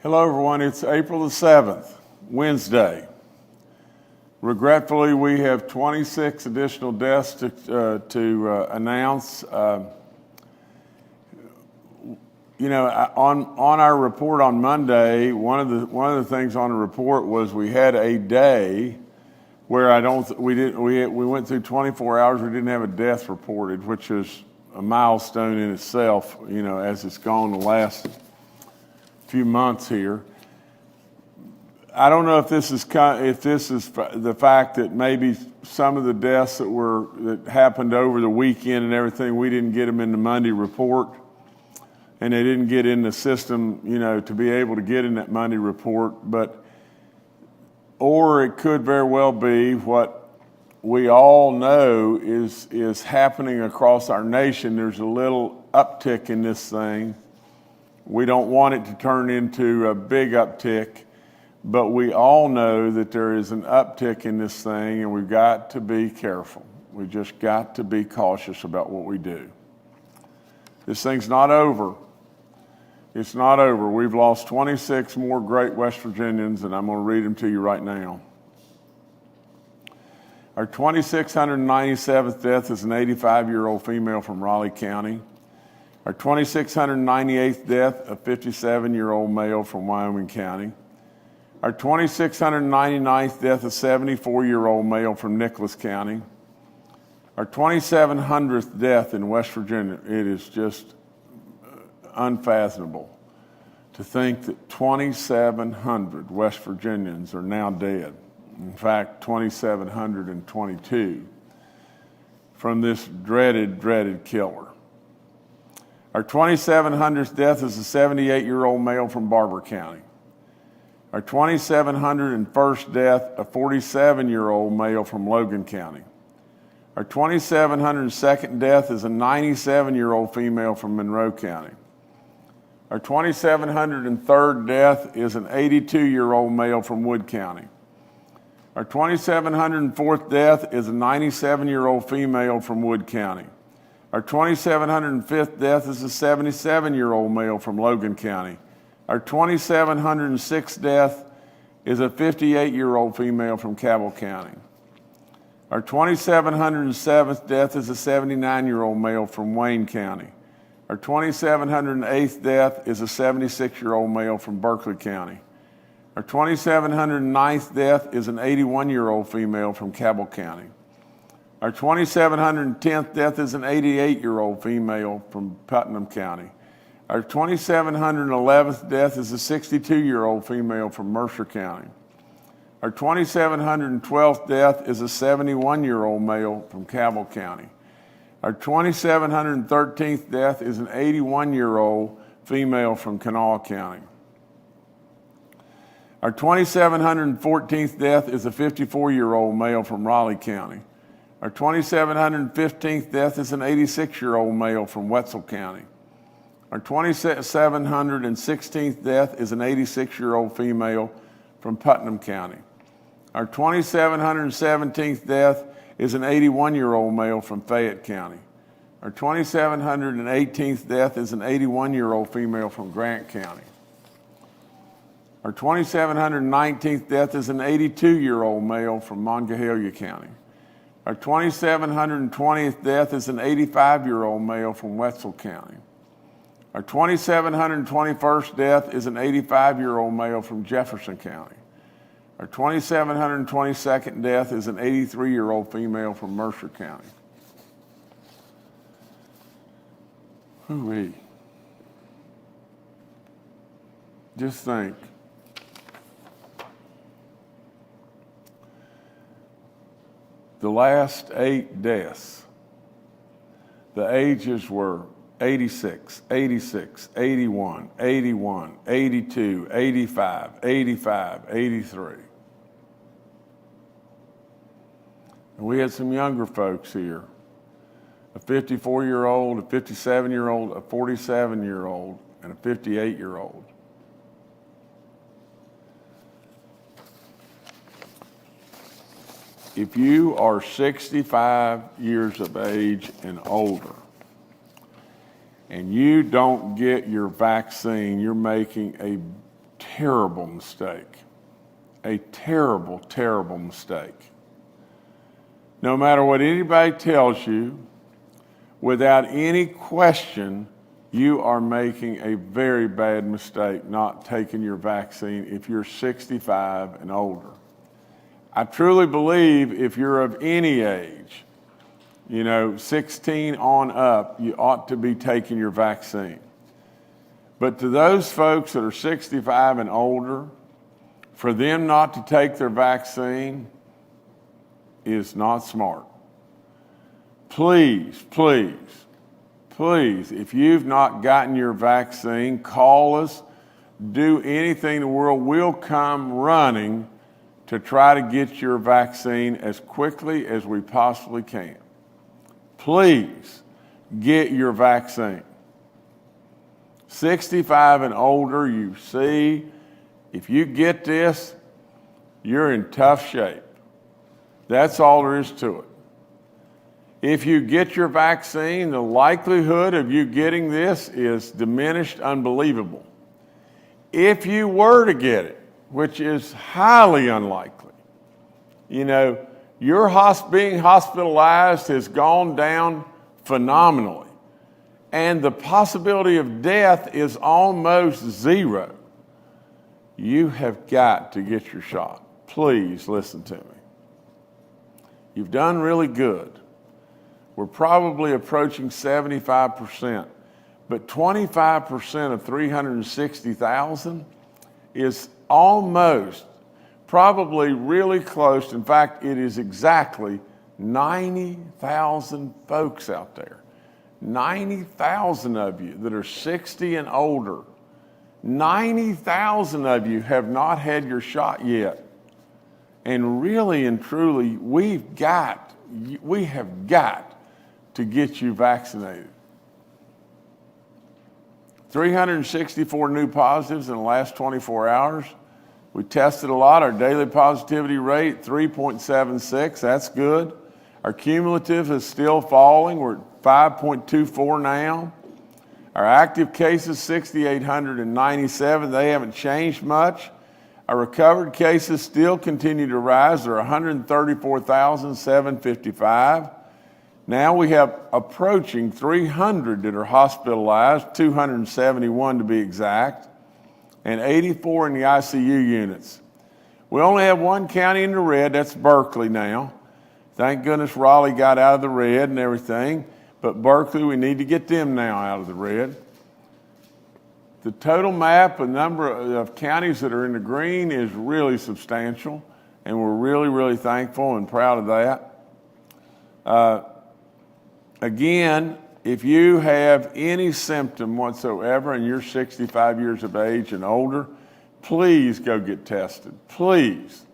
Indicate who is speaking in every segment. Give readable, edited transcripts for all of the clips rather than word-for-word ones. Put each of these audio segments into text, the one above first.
Speaker 1: Hello everyone, it's April the 7th, Wednesday. Regretfully, we have 26 additional deaths to announce. On our report on Monday, one of the things on the report was we had a day where we went through 24 hours, we didn't have a death reported, which is a milestone in itself, as it's gone the last few months here. I don't know if this is the fact that maybe some of the deaths that happened over the weekend and everything, we didn't get them in the Monday report, and they didn't get in the system, to be able to get in that Monday report. Or it could very well be what we all know is happening across our nation. There's a little uptick in this thing. We don't want it to turn into a big uptick, but we all know that there is an uptick in this thing, and we've got to be careful. We just got to be cautious about what we do. This thing's not over. It's not over. We've lost 26 more great West Virginians, and I'm going to read them to you right now. Our 2,697th death is an 85-year-old female from Raleigh County. Our 2,698th death, a 57-year-old male from Wyoming County. Our 2,699th death, a 74-year-old male from Nicholas County. Our 2,700th death in West Virginia. It is just unfathomable to think that 2,700 West Virginians are now dead. In fact, 2,722 from this dreaded killer. Our 2,700th death is a 78-year-old male from Barber County. Our 2,701st death, a 47-year-old male from Logan County. Our 2,702nd death is a 97-year-old female from Monroe County. Our 2,703rd death is an 82-year-old male from Wood County. Our 2,704th death is a 97-year-old female from Wood County. Our 2,705th death is a 77-year-old male from Logan County. Our 2,706th death is a 58-year-old female from Cabell County. Our 2,707th death is a 79-year-old male from Wayne County. Our 2,708th death is a 76-year-old male from Berkeley County. Our 2,709th death is an 81-year-old female from Cabell County. Our 2,710th death is an 88-year-old female from Putnam County. Our 2,711th death is a 62-year-old female from Mercer County. Our 2,712th death is a 71-year-old male from Cabell County. Our 2,713th death is an 81-year-old female from Kanawha County. Our 2,714th death is a 54-year-old male from Raleigh County. Our 2,715th death is an 86-year-old male from Wetzel County. Our 2,716th death is an 86-year-old female from Putnam County. Our 2,717th death is an 81-year-old male from Fayette County. Our 2,718th death is an 81-year-old female from Grant County. Our 2,719th death is an 82-year-old male from Monongahela County. Our 2,720th death is an 85-year-old male from Wetzel County. Our 2,721st death is an 85-year-old male from Jefferson County. Our 2,722nd death is an 83-year-old female from Mercer County. Hoo-wee. Just think. The last 8 deaths, the ages were 86, 86, 81, 81, 82, 85, 85, 83. And we had some younger folks here, a 54-year-old, a 57-year-old, a 47-year-old, and a 58-year-old. If you are 65 years of age and older, and you don't get your vaccine, you're making a terrible mistake. A terrible, terrible mistake. No matter what anybody tells you, without any question, you are making a very bad mistake not taking your vaccine if you're 65 and older. I truly believe if you're of any age, 16 on up, you ought to be taking your vaccine. But to those folks that are 65 and older, for them not to take their vaccine is not smart. Please, please, please, if you've not gotten your vaccine, call us. Do anything in the world. We'll come running to try to get your vaccine as quickly as we possibly can. Please get your vaccine. 65 and older, you see, if you get this, you're in tough shape. That's all there is to it. If you get your vaccine, the likelihood of you getting this is diminished unbelievable. If you were to get it, which is highly unlikely, your being hospitalized has gone down phenomenally, and the possibility of death is almost zero. You have got to get your shot. Please listen to me. You've done really good. We're probably approaching 75%, but 25% of 360,000 is almost, probably really close. In fact, it is exactly 90,000 folks out there. 90,000 of you that are 60 and older. 90,000 of you have not had your shot yet. And really and truly, we have got to get you vaccinated. 364 new positives in the last 24 hours. We tested a lot. Our daily positivity rate, 3.76. That's good. Our cumulative is still falling. We're at 5.24 now. Our active cases, 6,897. They haven't changed much. Our recovered cases still continue to rise. They're 134,755. Now we have approaching 300 that are hospitalized, 271 to be exact, and 84 in the ICU units. We only have one county in the red, that's Berkeley now. Thank goodness Raleigh got out of the red and everything, but Berkeley, we need to get them now out of the red. The total map, the number of counties that are in the green is really substantial, and we're really, really thankful and proud of that. Again, if you have any symptom whatsoever and you're 65 years of age and older, please go get tested, please.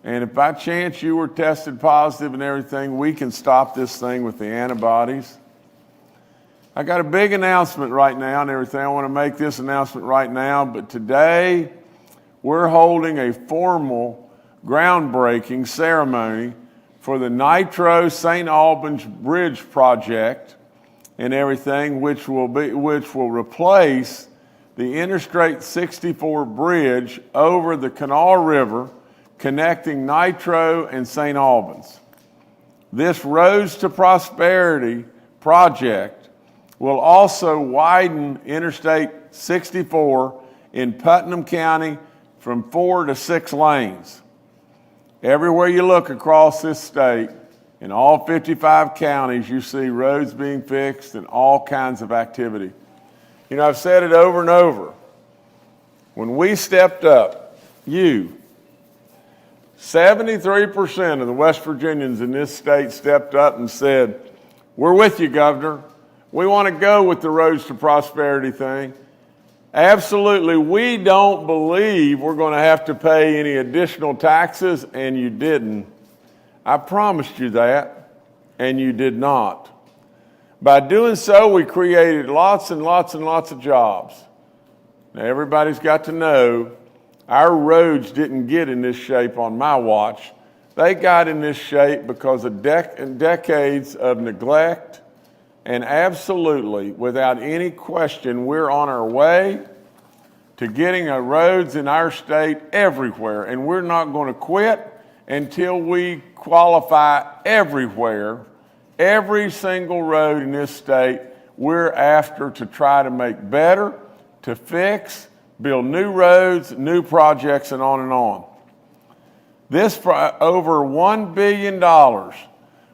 Speaker 1: And if by chance you were tested positive and everything, we can stop this thing with the antibodies. I got a big announcement right now and everything. I want to make this announcement right now, but today we're holding a formal groundbreaking ceremony for the Nitro St. Albans Bridge project and everything, which will replace the Interstate 64 bridge over the Kanawha River connecting Nitro and St. Albans. This Roads to Prosperity project will also widen Interstate 64 in Putnam County from 4 to 6 lanes. Everywhere you look across this state, in all 55 counties, you see roads being fixed and all kinds of activity. I've said it over and over. When we stepped up, 73% of the West Virginians in this state stepped up and said, "We're with you, Governor. We want to go with the Roads to Prosperity thing." Absolutely, we don't believe we're going to have to pay any additional taxes, and you didn't. I promised you that, and you did not. By doing so, we created lots and lots and lots of jobs. Now, everybody's got to know our roads didn't get in this shape on my watch. They got in this shape because of decades of neglect. And absolutely, without any question, we're on our way to getting roads in our state everywhere, and we're not going to quit until we qualify everywhere. Every single road in this state, we're after to try to make better, to fix, build new roads, new projects, and on and on. This over $1 billion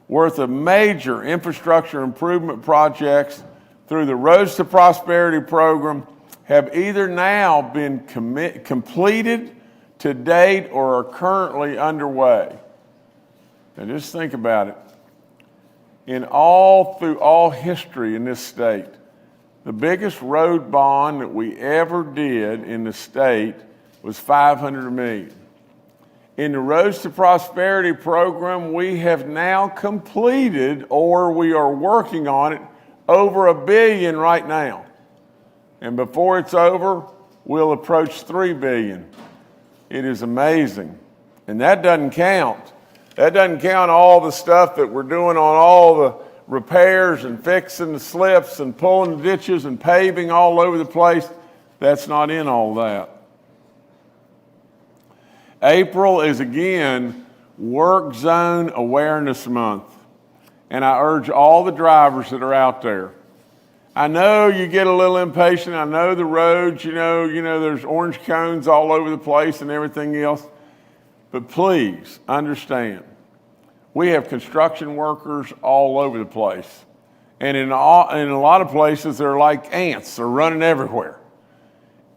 Speaker 1: worth of major infrastructure improvement projects through the Roads to Prosperity program have either now been completed to date or are currently underway. Now just think about it. Through all history in this state, the biggest road bond that we ever did in the state was $500 million. In the Roads to Prosperity program, we have now completed, or we are working on it, over $1 billion right now. And before it's over, we'll approach $3 billion. It is amazing. And that doesn't count. That doesn't count all the stuff that we're doing on all the repairs and fixing the slips and pulling the ditches and paving all over the place. That's not in all that. April is again Work Zone Awareness Month. And I urge all the drivers that are out there. I know you get a little impatient. I know the roads, you know, there's orange cones all over the place and everything else. But please understand, we have construction workers all over the place. And in a lot of places, they're like ants. They're running everywhere.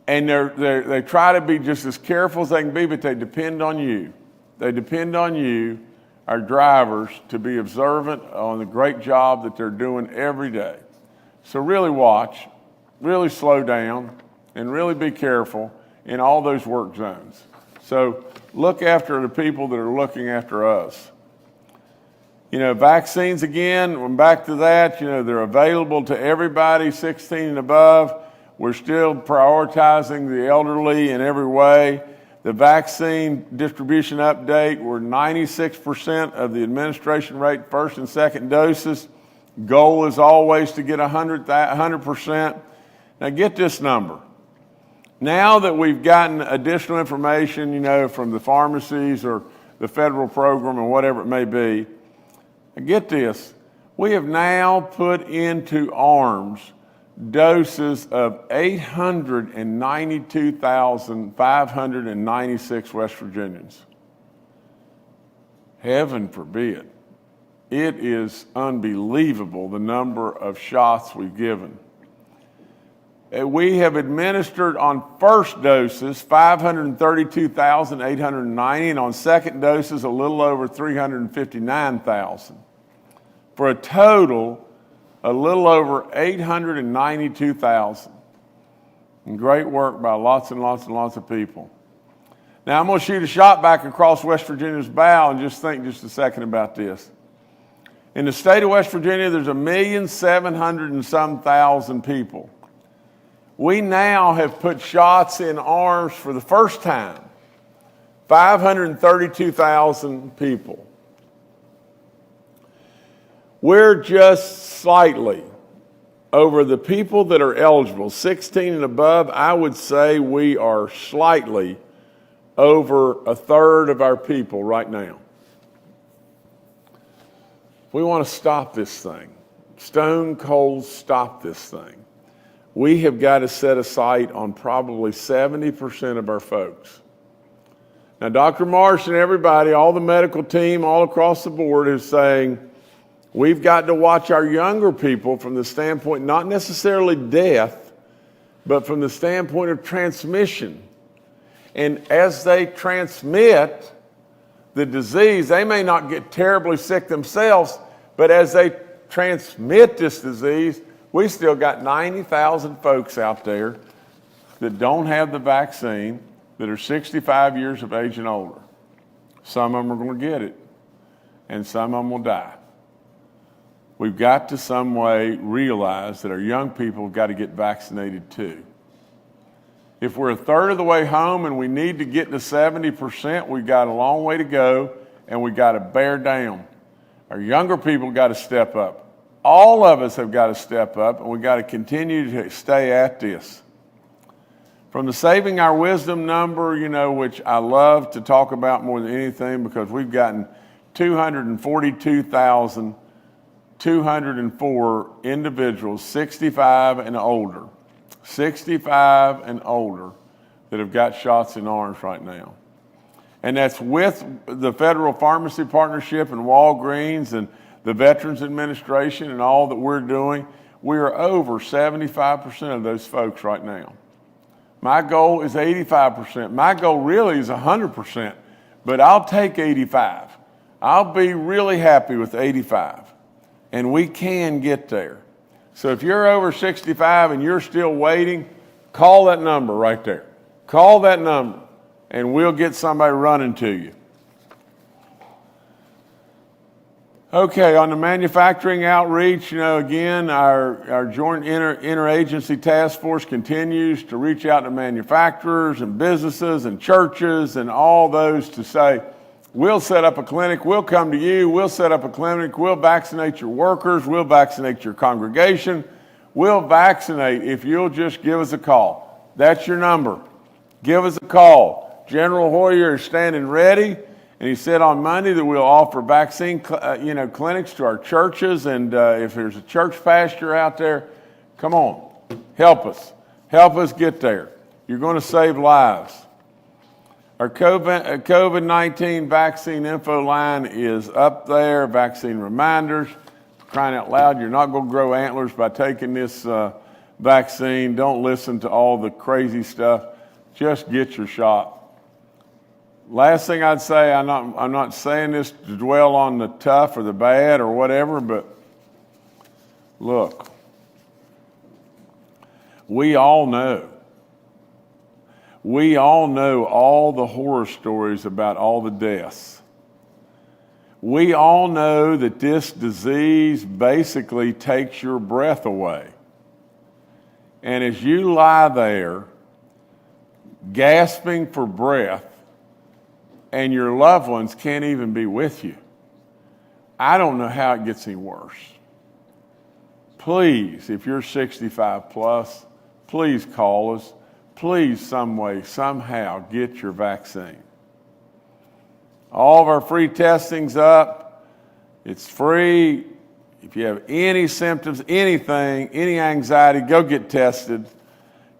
Speaker 1: And they try to be just as careful as they can be, but they depend on you. They depend on you, our drivers, to be observant on the great job that they're doing every day. So really watch, really slow down, and really be careful in all those work zones. So look after the people that are looking after us. Vaccines again, I'm back to that. They're available to everybody 16 and above. We're still prioritizing the elderly in every way. The vaccine distribution update, we're 96% of the administration rate, first and second doses. Goal is always to get 100%. Now get this number. Now that we've gotten additional information, from the pharmacies or the federal program or whatever it may be, get this, we have now put into arms doses of 892,596 West Virginians. Heaven forbid. It is unbelievable the number of shots we've given. We have administered on first doses 532,890, and on second doses a little over 359,000, for a total a little over 892,000. And great work by lots and lots and lots of people. Now I'm going to shoot a shot back across West Virginia's bow and just think just a second about this. In the state of West Virginia, there's 1,700,000 and some thousand people. We now have put shots in arms for the first time, 532,000 people. We're just slightly over the people that are eligible, 16 and above. I would say we are slightly over a third of our people right now. We want to stop this thing. Stone cold stop this thing. We have got to set a sight on probably 70% of our folks. Now, Dr. Marsh and everybody, all the medical team all across the board is saying, we've got to watch our younger people from the standpoint, not necessarily death, but from the standpoint of transmission. And as they transmit the disease, they may not get terribly sick themselves, but as they transmit this disease, we still got 90,000 folks out there that don't have the vaccine, that are 65 years of age and older. Some of them are going to get it, and some of them will die. We've got to some way realize that our young people have got to get vaccinated too. If we're a third of the way home and we need to get to 70%, we've got a long way to go, and we've got to bear down. Our younger people got to step up. All of us have got to step up, and we've got to continue to stay at this. From the Saving Our Wisdom number, which I love to talk about more than anything because we've gotten 242,204 individuals 65 and older that have got shots in arms right now. And that's with the Federal Pharmacy Partnership and Walgreens and the Veterans Administration and all that we're doing. We are over 75% of those folks right now. My goal is 85%. My goal really is 100%, but I'll take 85. I'll be really happy with 85, and we can get there. So if you're over 65 and you're still waiting, call that number right there. Call that number, and we'll get somebody running to you. Okay, on the manufacturing outreach, again, our joint interagency task force continues to reach out to manufacturers and businesses and churches and all those to say, we'll set up a clinic, we'll come to you, we'll set up a clinic, we'll vaccinate your workers, we'll vaccinate your congregation, we'll vaccinate if you'll just give us a call. That's your number. Give us a call. General Hoyer is standing ready. And he said on Monday that we'll offer vaccine, clinics to our churches. And if there's a church pastor out there, come on, help us. Help us get there. You're going to save lives. Our COVID-19 vaccine info line is up there. Vaccine reminders. Crying out loud, you're not going to grow antlers by taking this vaccine. Don't listen to all the crazy stuff. Just get your shot. Last thing I'd say, I'm not saying this to dwell on the tough or the bad or whatever, but look, we all know all the horror stories about all the deaths. We all know that this disease basically takes your breath away. And as you lie there, gasping for breath, and your loved ones can't even be with you, I don't know how it gets any worse. Please, if you're 65 plus, please call us. Please, some way, somehow, get your vaccine. All of our free testing's up. It's free. If you have any symptoms, anything, any anxiety, go get tested.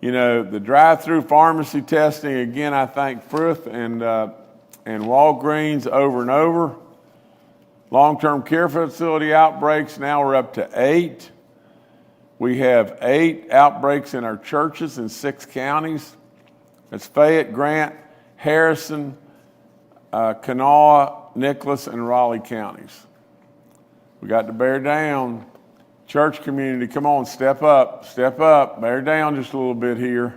Speaker 1: The drive-through pharmacy testing, again, I thank Frith and Walgreens over and over. Long-term care facility outbreaks, now we're up to 8. We have 8 outbreaks in our churches in 6 counties. That's Fayette, Grant, Harrison, Kanawha, Nicholas, and Raleigh counties. We got to bear down. Church community, come on, step up, bear down just a little bit here.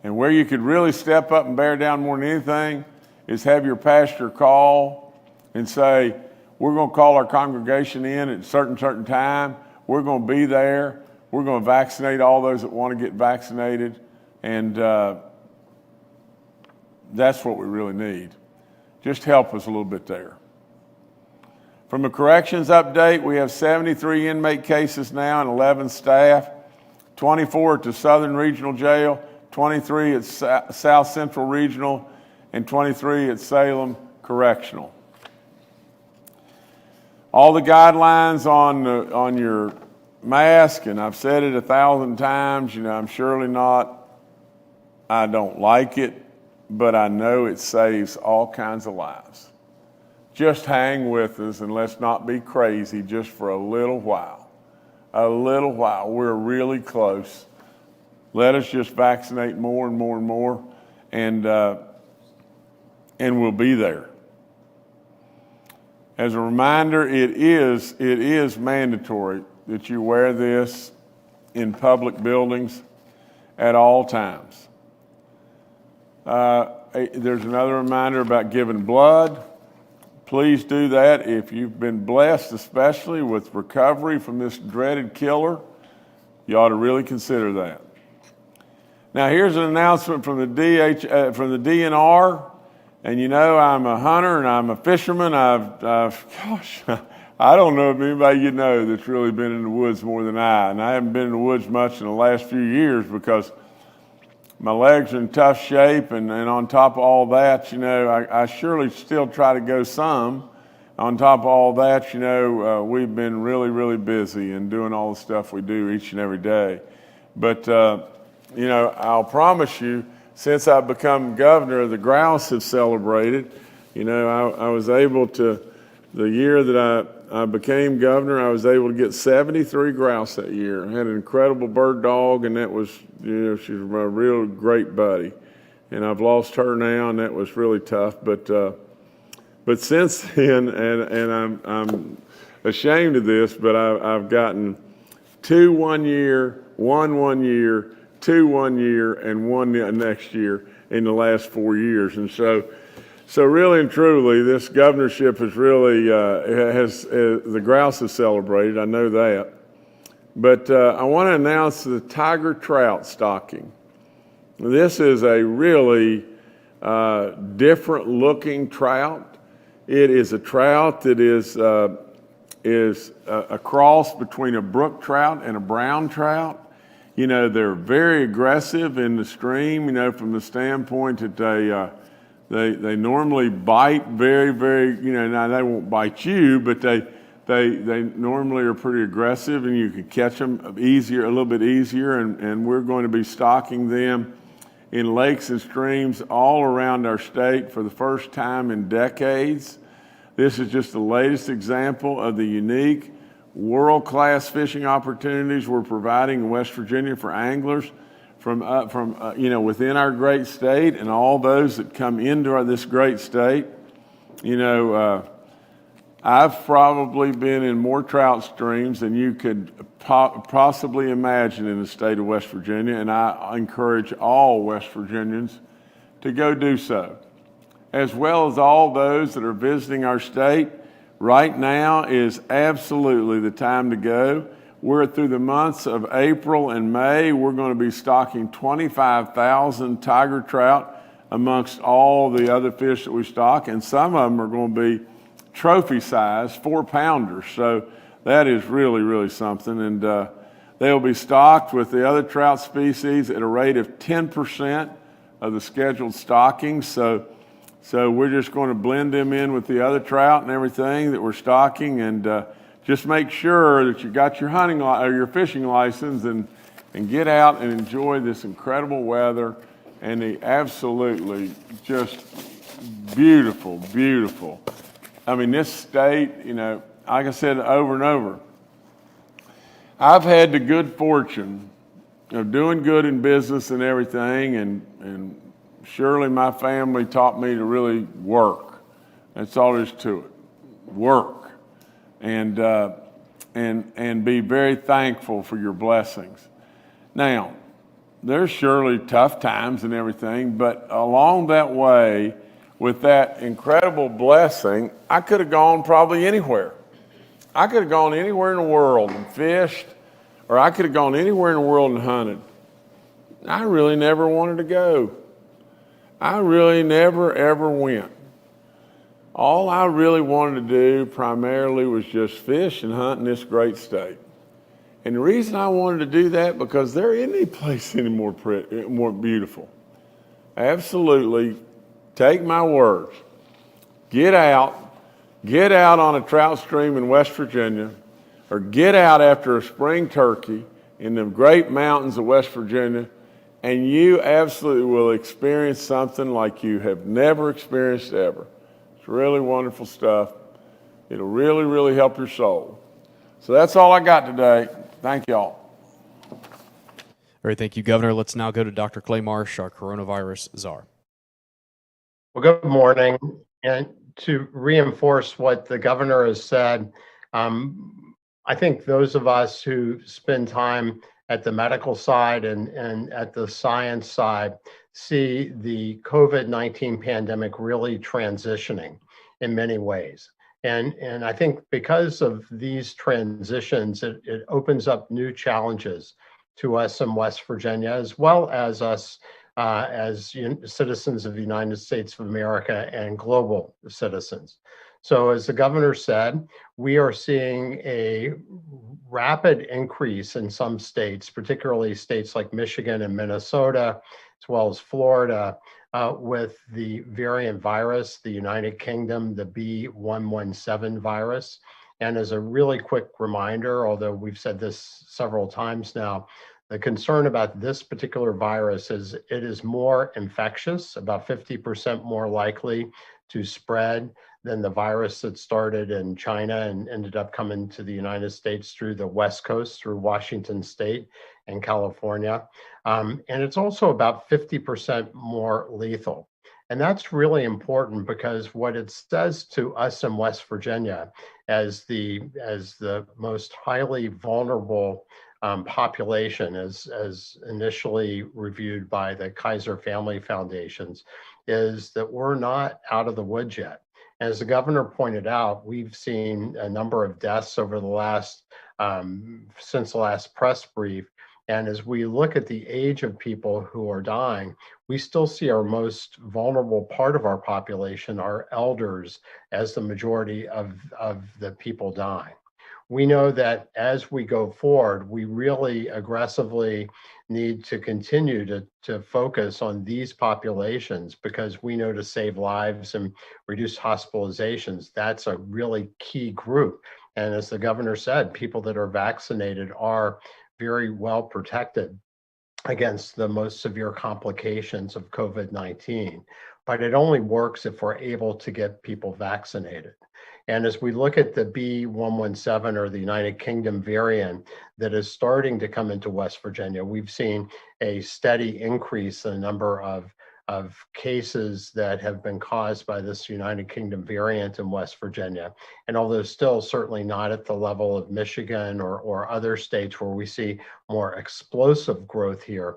Speaker 1: And where you could really step up and bear down more than anything is have your pastor call and say, we're going to call our congregation in at a certain time. We're going to be there. We're going to vaccinate all those that want to get vaccinated. And that's what we really need. Just help us a little bit there. From a corrections update, we have 73 inmate cases now and 11 staff, 24 at the Southern Regional Jail, 23 at South Central Regional, and 23 at Salem Correctional. All the guidelines on your mask, and I've said it 1,000 times, I'm surely I don't like it, but I know it saves all kinds of lives. Just hang with us and let's not be crazy just for a little while. We're really close. Let us just vaccinate more and more and more, and we'll be there. As a reminder, it is mandatory that you wear this in public buildings at all times. There's another reminder about giving blood. Please do that if you've been blessed, especially with recovery from this dreaded killer. You ought to really consider that. Now, here's an announcement from the DNR. And I'm a hunter and I'm a fisherman. I don't know if anybody you know that's really been in the woods more than I. And I haven't been in the woods much in the last few years because my legs are in tough shape, and on top of all that, I surely still try to go some. On top of all that, we've been really, really busy and doing all the stuff we do each and every day. But, I'll promise you, since I've become governor, the grouse have celebrated. I was able to, the year that I became governor, I was able to get 73 grouse that year. I had an incredible bird dog, and that was, she's my real great buddy. And I've lost her now, and that was really tough. But since then, and I'm ashamed of this, but I've gotten 2 1 year, 1 year, 2 1 year, and 1 next year in the last 4 years. And so really and truly, this governorship has really, the grouse has celebrated, I know that. But I want to announce the tiger trout stocking. This is a really different looking trout. It is a trout that is a cross between a brook trout and a brown trout. They're very aggressive in the stream, from the standpoint that they normally bite very, very, now they won't bite you, but they normally are pretty aggressive, and you can catch them a little bit easier, and we're going to be stocking them in lakes and streams all around our state for the first time in decades. This is just the latest example of the unique world-class fishing opportunities we're providing in West Virginia for anglers from within our great state and all those that come into this great state. I've probably been in more trout streams than you could possibly imagine in the state of West Virginia, and I encourage all West Virginians to go do so, as well as all those that are visiting our state. Right now is absolutely the time to go. We're through the months of April and May. We're going to be stocking 25,000 tiger trout amongst all the other fish that we stock, and some of them are going to be trophy size, 4-pounders. So that is really, really something. And they'll be stocked with the other trout species at a rate of 10% of the scheduled stockings. So we're just going to blend them in with the other trout and everything that we're stocking, and just make sure that you got your your fishing license and get out and enjoy this incredible weather and the absolutely just beautiful, beautiful. I mean, this state, like I said over and over, I've had the good fortune of doing good in business and everything, and surely my family taught me to really work. That's all there is to it. Work. And be very thankful for your blessings. Now, there's surely tough times and everything, but along that way, with that incredible blessing, I could have gone probably anywhere. I could have gone anywhere in the world and fished, or I could have gone anywhere in the world and hunted. I really never wanted to go. I really never, ever went. All I really wanted to do primarily was just fish and hunt in this great state. And the reason I wanted to do that, because there isn't any place any more beautiful. Absolutely. Take my words. Get out on a trout stream in West Virginia, or get out after a spring turkey in the great mountains of West Virginia, and you absolutely will experience something like you have never experienced ever. It's really wonderful stuff. It'll really, really help your soul. So that's all I got today. Thank y'all.
Speaker 2: All right, thank you, Governor. Let's now go to Dr. Clay Marsh, our coronavirus czar.
Speaker 3: Well, good morning. And to reinforce what the governor has said, I think those of us who spend time at the medical side and at the science side see the COVID-19 pandemic really transitioning in many ways. And I think because of these transitions, it opens up new challenges to us in West Virginia, as well as us as citizens of the United States of America and global citizens. So as the governor said, we are seeing a rapid increase in some states, particularly states like Michigan and Minnesota, as well as Florida, with the variant virus, the United Kingdom, the B.1.1.7 virus. And as a really quick reminder, although we've said this several times now, the concern about this particular virus is it is more infectious, about 50% more likely to spread than the virus that started in China and ended up coming to the United States through the West Coast, through Washington State and California. And it's also about 50% more lethal. And that's really important because what it says to us in West Virginia as the most highly vulnerable population, as initially reviewed by the Kaiser Family Foundations, is that we're not out of the woods yet. As the governor pointed out, we've seen a number of deaths over the last, since the last press brief. And as we look at the age of people who are dying, we still see our most vulnerable part of our population, our elders, as the majority of the people dying. We know that as we go forward, we really aggressively need to continue to focus on these populations, because we know to save lives and reduce hospitalizations, that's a really key group. And as the governor said, people that are vaccinated are very well protected against the most severe complications of COVID-19. But it only works if we're able to get people vaccinated. And as we look at the B.1.1.7 or the United Kingdom variant that is starting to come into West Virginia, we've seen a steady increase in the number of cases that have been caused by this United Kingdom variant in West Virginia. And although still certainly not at the level of Michigan or other states where we see more explosive growth here,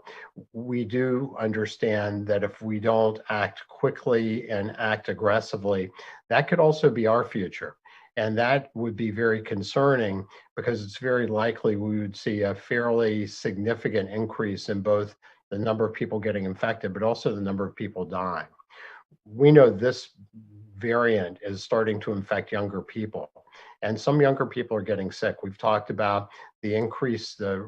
Speaker 3: we do understand that if we don't act quickly and act aggressively, that could also be our future. And that would be very concerning, because it's very likely we would see a fairly significant increase in both the number of people getting infected, but also the number of people dying. We know this variant is starting to infect younger people, and some younger people are getting sick. We've talked about the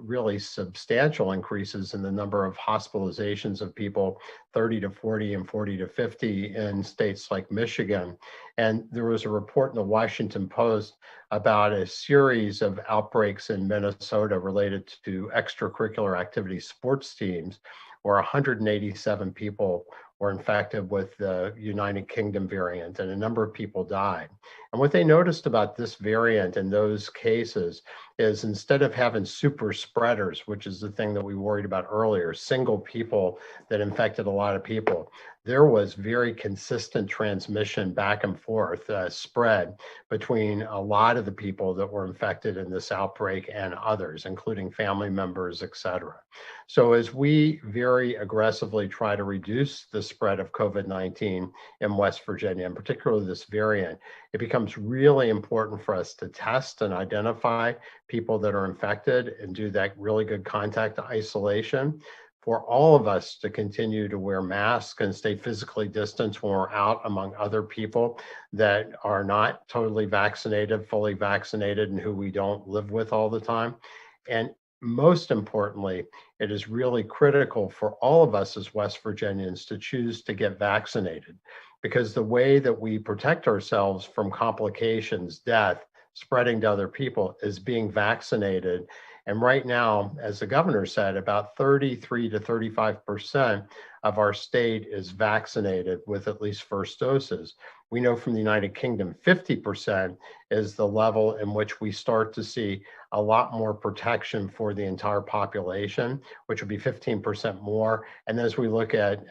Speaker 3: really substantial increases in the number of hospitalizations of people 30 to 40 and 40 to 50 in states like Michigan. And there was a report in the Washington Post about a series of outbreaks in Minnesota related to extracurricular activity sports teams, where 187 people were infected with the United Kingdom variant, and a number of people died. And what they noticed about this variant in those cases is, instead of having super spreaders, which is the thing that we worried about earlier, single people that infected a lot of people, there was very consistent transmission back and forth, spread between a lot of the people that were infected in this outbreak and others, including family members, et cetera. So as we very aggressively try to reduce the spread of COVID-19 in West Virginia, and particularly this variant, it becomes really important for us to test and identify people that are infected and do that really good contact isolation, for all of us to continue to wear masks and stay physically distanced when we're out among other people that are not totally vaccinated, fully vaccinated, and who we don't live with all the time. And most importantly, it is really critical for all of us as West Virginians to choose to get vaccinated, because the way that we protect ourselves from complications, death, spreading to other people, is being vaccinated. And right now, as the governor said, about 33 to 35% of our state is vaccinated with at least first doses. We know from the United Kingdom, 50% is the level in which we start to see a lot more protection for the entire population, which would be 15% more. And as we look at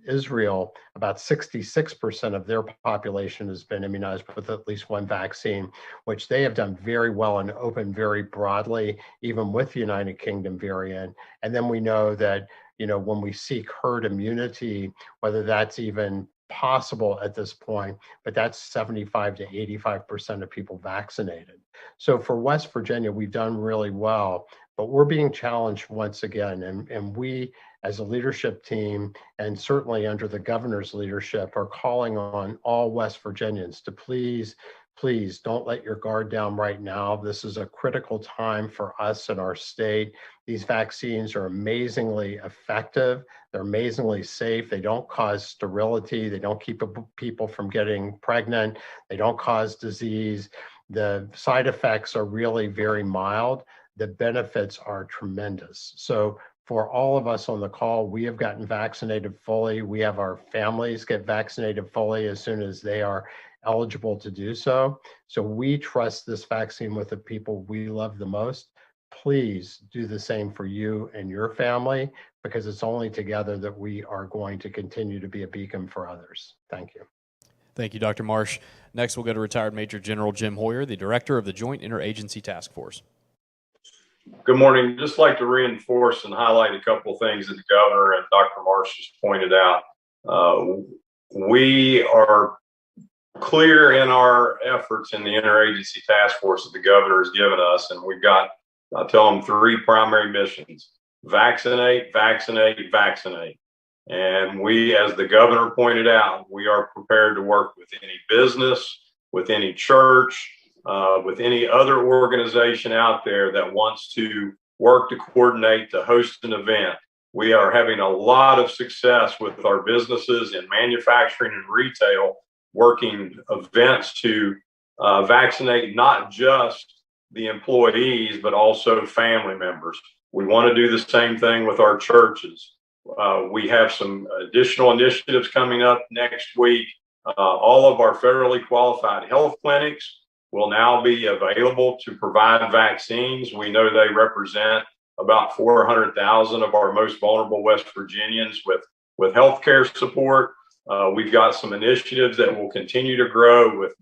Speaker 3: Israel, about 66% of their population has been immunized with at least one vaccine, which they have done very well and opened very broadly, even with the United Kingdom variant. And then we know that, when we seek herd immunity, whether that's even possible at this point, but that's 75 to 85% of people vaccinated. So for West Virginia, we've done really well, but we're being challenged once again. And we, as a leadership team, and certainly under the governor's leadership, are calling on all West Virginians to please please don't let your guard down right now. This is a critical time for us in our state. These vaccines are amazingly effective. They're amazingly safe. They don't cause sterility. They don't keep people from getting pregnant. They don't cause disease. The side effects are really very mild. The benefits are tremendous. So for all of us on the call, we have gotten vaccinated fully. We have our families get vaccinated fully as soon as they are eligible to do so. So we trust this vaccine with the people we love the most. Please do the same for you and your family, because it's only together that we are going to continue to be a beacon for others. Thank you.
Speaker 2: Thank you, Dr. Marsh. Next, we'll go to retired Major General Jim Hoyer, the Director of the Joint Interagency Task Force.
Speaker 4: Good morning. Just like to reinforce and highlight a couple of things that the governor and Dr. Marsh just pointed out. We are clear in our efforts in the interagency task force that the governor has given us, and we've got, I tell them, 3 primary missions: vaccinate, vaccinate, vaccinate. And we, as the governor pointed out, we are prepared to work with any business, with any church, with any other organization out there that wants to work to coordinate to host an event. We are having a lot of success with our businesses in manufacturing and retail, working events to vaccinate not just the employees, but also family members. We want to do the same thing with our churches. We have some additional initiatives coming up next week. All of our federally qualified health clinics will now be available to provide vaccines. We know they represent about 400,000 of our most vulnerable West Virginians with healthcare support. We've got some initiatives that will continue to grow with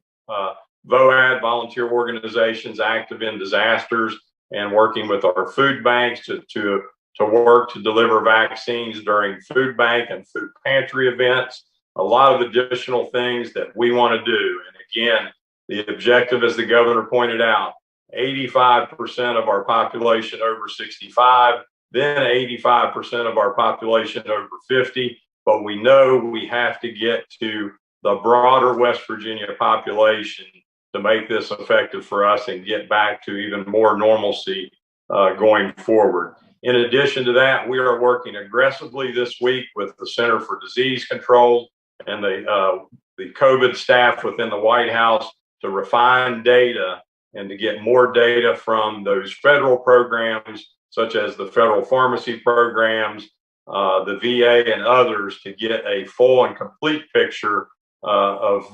Speaker 4: VOAD, volunteer organizations active in disasters, and working with our food banks to work to deliver vaccines during food bank and food pantry events. A lot of additional things that we want to do. And again, the objective, as the governor pointed out, 85% of our population over 65, then 85% of our population over 50. But we know we have to get to the broader West Virginia population to make this effective for us and get back to even more normalcy going forward. In addition to that, we are working aggressively this week with the Center for Disease Control and the COVID staff within the White House to refine data and to get more data from those federal programs, such as the federal pharmacy programs, the VA and others, to get a full and complete picture of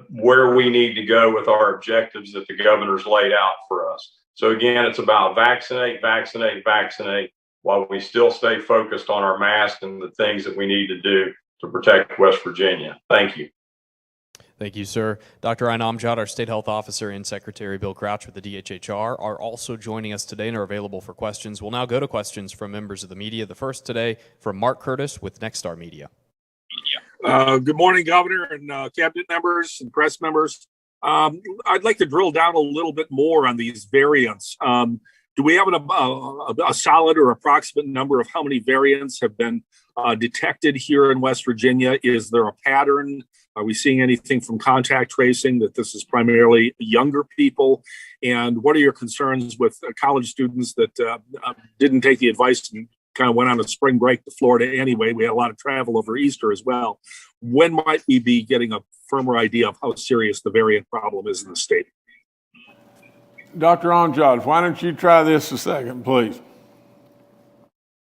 Speaker 4: where we need to go with our objectives that the governor's laid out for us. So again, it's about vaccinate, vaccinate, vaccinate, while we still stay focused on our masks and the things that we need to do to protect West Virginia. Thank you.
Speaker 2: Thank you, sir. Dr. Inamjad, our State Health Officer, and Secretary Bill Crouch with the DHHR are also joining us today and are available for questions. We'll now go to questions from members of the media. The first today from Mark Curtis with Nexstar Media.
Speaker 5: Good morning, Governor and cabinet members and press members. I'd like to drill down a little bit more on these variants. Do we have a solid or approximate number of how many variants have been detected here in West Virginia? Is there a pattern? Are we seeing anything from contact tracing that this is primarily younger people? And what are your concerns with college students that didn't take the advice and kind of went on a spring break to Florida anyway? We had a lot of travel over Easter as well. When might we be getting a firmer idea of how serious the variant problem is in the state?
Speaker 1: Dr. Amjad, why don't you try this a second, please?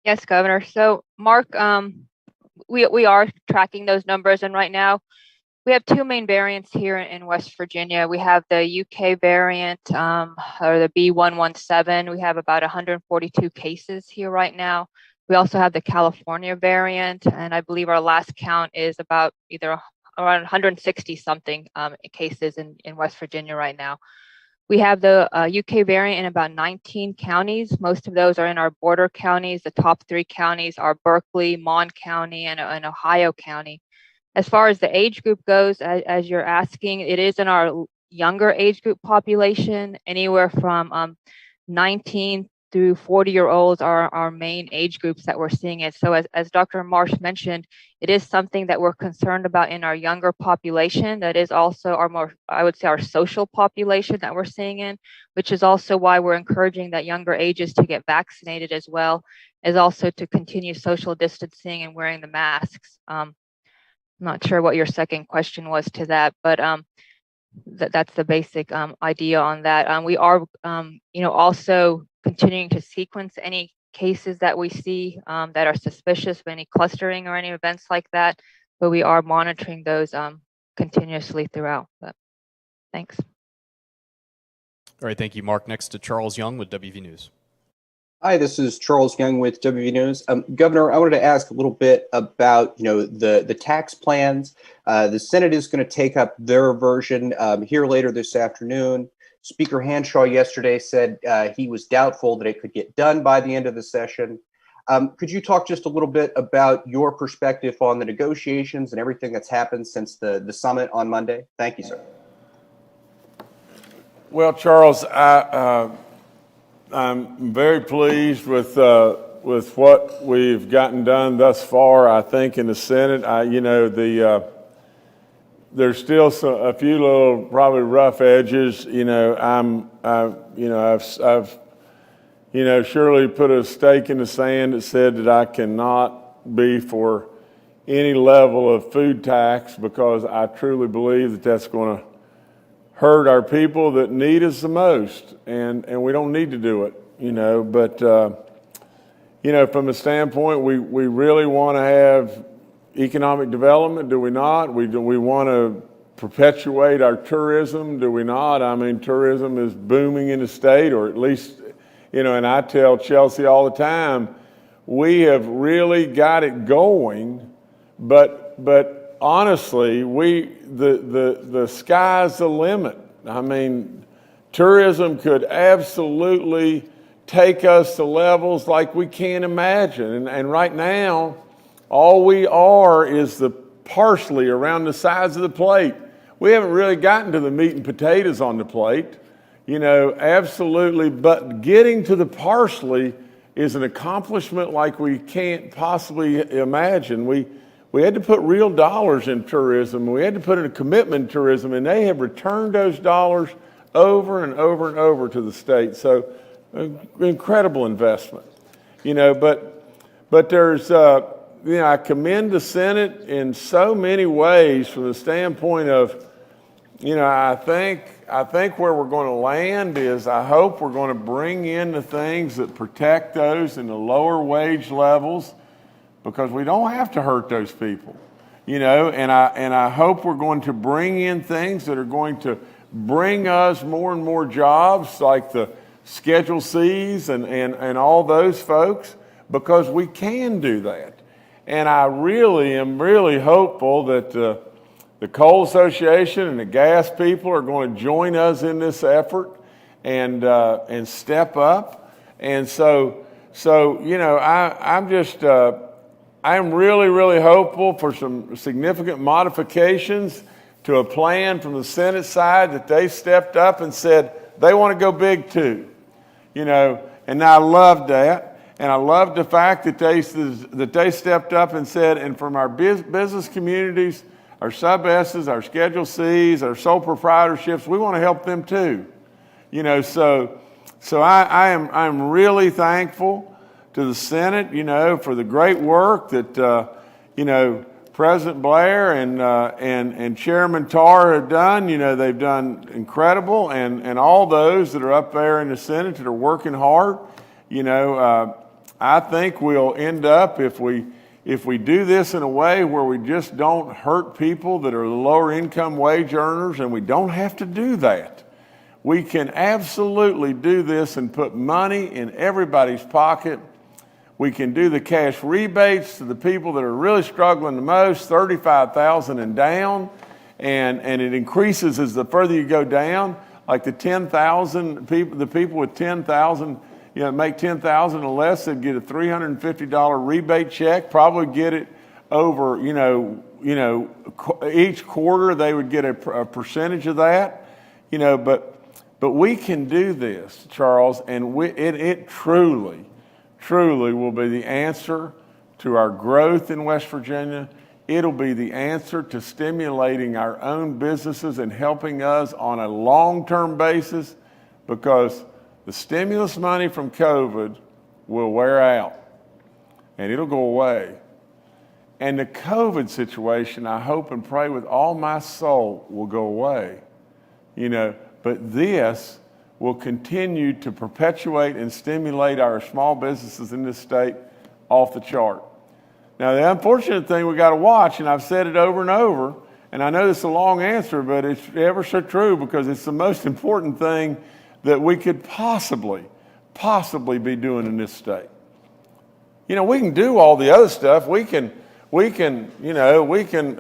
Speaker 6: Yes, Governor. So, Mark, we are tracking those numbers, and right now we have 2 main variants here in West Virginia. We have the UK variant, or the B.1.1.7. We have about 142 cases here right now. We also have the California variant, and I believe our last count is about either around 160 something cases in West Virginia right now. We have the UK variant in about 19 counties. Most of those are in our border counties. The top 3 counties are Berkeley, Mon County, and Ohio County. As far as the age group goes, as you're asking, it is in our younger age group population, anywhere from 19 through 40-year-olds are our main age groups that we're seeing it. So as Dr. Marsh mentioned, it is something that we're concerned about in our younger population. That is also our more, I would say, our social population that we're seeing in, which is also why we're encouraging that younger ages to get vaccinated, as well as also to continue social distancing and wearing the masks. I'm not sure what your second question was to that, but that's the basic idea on that. We are, also continuing to sequence any cases that we see that are suspicious of any clustering or any events like that, but we are monitoring those continuously throughout. But thanks.
Speaker 2: All right, thank you, Mark. Next to Charles Young with WV News.
Speaker 7: Hi, this is Charles Young with WV News. Governor, I wanted to ask a little bit about, the tax plans. The Senate is going to take up their version here later this afternoon. Speaker Hanshaw yesterday said he was doubtful that it could get done by the end of the session. Could you talk just a little bit about your perspective on the negotiations and everything that's happened since the summit on Monday? Thank you, sir.
Speaker 1: Well, Charles, I'm very pleased with what we've gotten done thus far. I think in the Senate, there's still a few little probably rough edges. I've surely put a stake in the sand that said that I cannot be for any level of food tax, because I truly believe that that's going to hurt our people that need us the most, and we don't need to do it, but from a standpoint, we really want to have economic development, do we not? We want to perpetuate our tourism, do we not? I mean, tourism is booming in the state, or at least, and I tell Chelsea all the time, we have really got it going, but honestly, the sky's the limit. I mean, tourism could absolutely take us to levels like we can't imagine. And right now, all we are is the parsley around the sides of the plate. We haven't really gotten to the meat and potatoes on the plate, absolutely. But getting to the parsley is an accomplishment like we can't possibly imagine. We had to put real dollars in tourism. We had to put in a commitment in tourism, and they have returned those dollars over and over and over to the state. So, incredible investment, but there's, I commend the Senate in so many ways from the standpoint of, I think where we're going to land is, I hope we're going to bring in the things that protect those in the lower wage levels, because we don't have to hurt those people, and I hope we're going to bring in things that are going to bring us more and more jobs, like the Schedule Cs and all those folks, because we can do that. And I really am hopeful that the Coal Association and the gas people are going to join us in this effort and step up. And I'm really hopeful for some significant modifications to a plan from the Senate side that they stepped up and said they want to go big too, and I loved that. And I love the fact that they stepped up and said, and from our business communities, our sub-S's, our Schedule C's, our sole proprietorships, we want to help them too. So I'm really thankful to the Senate, for the great work that President Blair and Chairman Tarr have done. They've done incredible, and all those that are up there in the Senate that are working hard. I think we'll end up, if we do this in a way where we just don't hurt people that are lower income wage earners, and we don't have to do that. We can absolutely do this and put money in everybody's pocket. We can do the cash rebates to the people that are really struggling the most, $35,000 and down, and it increases as the further you go down. Like the 10,000 people, the people with 10,000, make 10,000 or less, they'd get a $350 rebate check. Probably get it over, each quarter they would get a percentage of that, But we can do this, Charles, and it truly will be the answer to our growth in West Virginia. It'll be the answer to stimulating our own businesses and helping us on a long-term basis, because the stimulus money from COVID will wear out and it'll go away. And the COVID situation, I hope and pray with all my soul, will go away. But this will continue to perpetuate and stimulate our small businesses in this state off the chart. Now, the unfortunate thing we got to watch, and I've said it over and over, and I know this is a long answer, but it's ever so true, because it's the most important thing that we could possibly be doing in this state. We can do all the other stuff. We can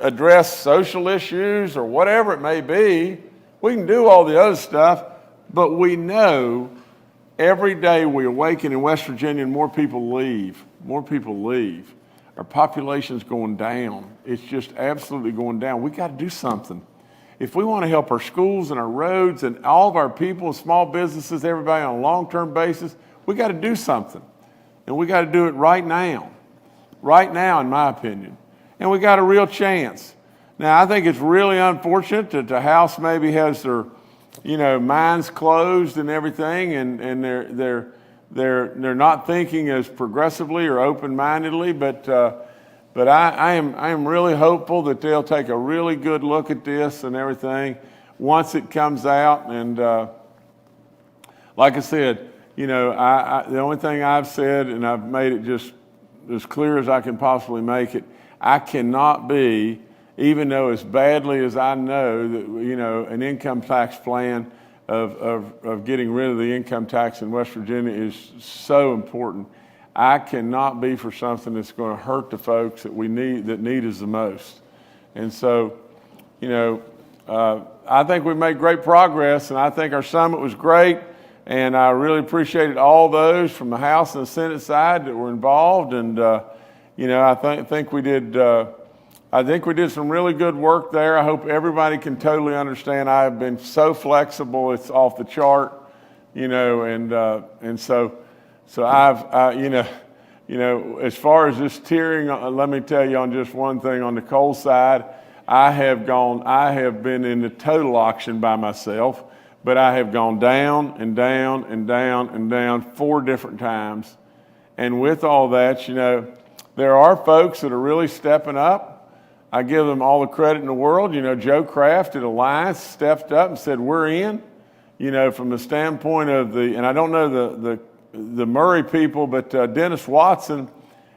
Speaker 1: address social issues or whatever it may be. We can do all the other stuff, but we know every day we awaken in West Virginia and more people leave. Our population's going down. It's just absolutely going down. We got to do something. If we want to help our schools and our roads and all of our people and small businesses, everybody on a long-term basis, we got to do something. And we got to do it right now, in my opinion. And we got a real chance. Now, I think it's really unfortunate that the House maybe has their, minds closed and everything, and they're not thinking as progressively or open-mindedly. But I am really hopeful that they'll take a really good look at this and everything once it comes out. And like I said, the only thing I've said, and I've made it just as clear as I can possibly make it, I cannot be, even though as badly as I know that, an income tax plan of getting rid of the income tax in West Virginia is so important. I cannot be for something that's going to hurt the folks that need us the most. And so, I think we made great progress, and I think our summit was great. And I really appreciated all those from the House and the Senate side that were involved. And, I think we did some really good work there. I hope everybody can totally understand. I have been so flexible, it's off the chart, and so as far as this tiering, let me tell you on just one thing on the coal side, I have been in the total auction by myself. But I have gone down and down and down and down 4 different times. And with all that, there are folks that are really stepping up. I give them all the credit in the world. Joe Kraft at Alliance stepped up and said, we're in, from the standpoint of and I don't know the Murray people, but Dennis Watson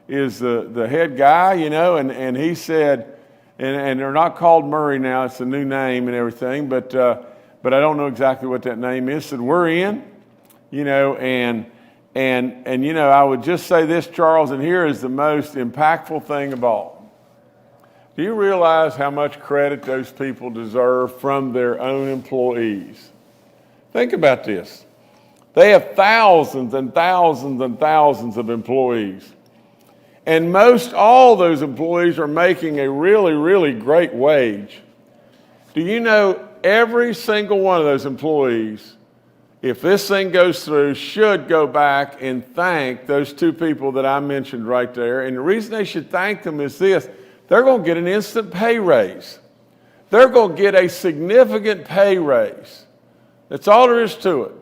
Speaker 1: is the head guy, and he said, and they're not called Murray now, it's a new name and everything, but I don't know exactly what that name is. Said we're in, and I would just say this, Charles, and here is the most impactful thing of all. Do you realize how much credit those people deserve from their own employees? Think about this. They have thousands and thousands and thousands of employees. And most all those employees are making a really, really great wage. Do you know every single one of those employees, if this thing goes through, should go back and thank those 2 people that I mentioned right there. And the reason they should thank them is this: they're going to get an instant pay raise. They're going to get a significant pay raise. That's all there is to it.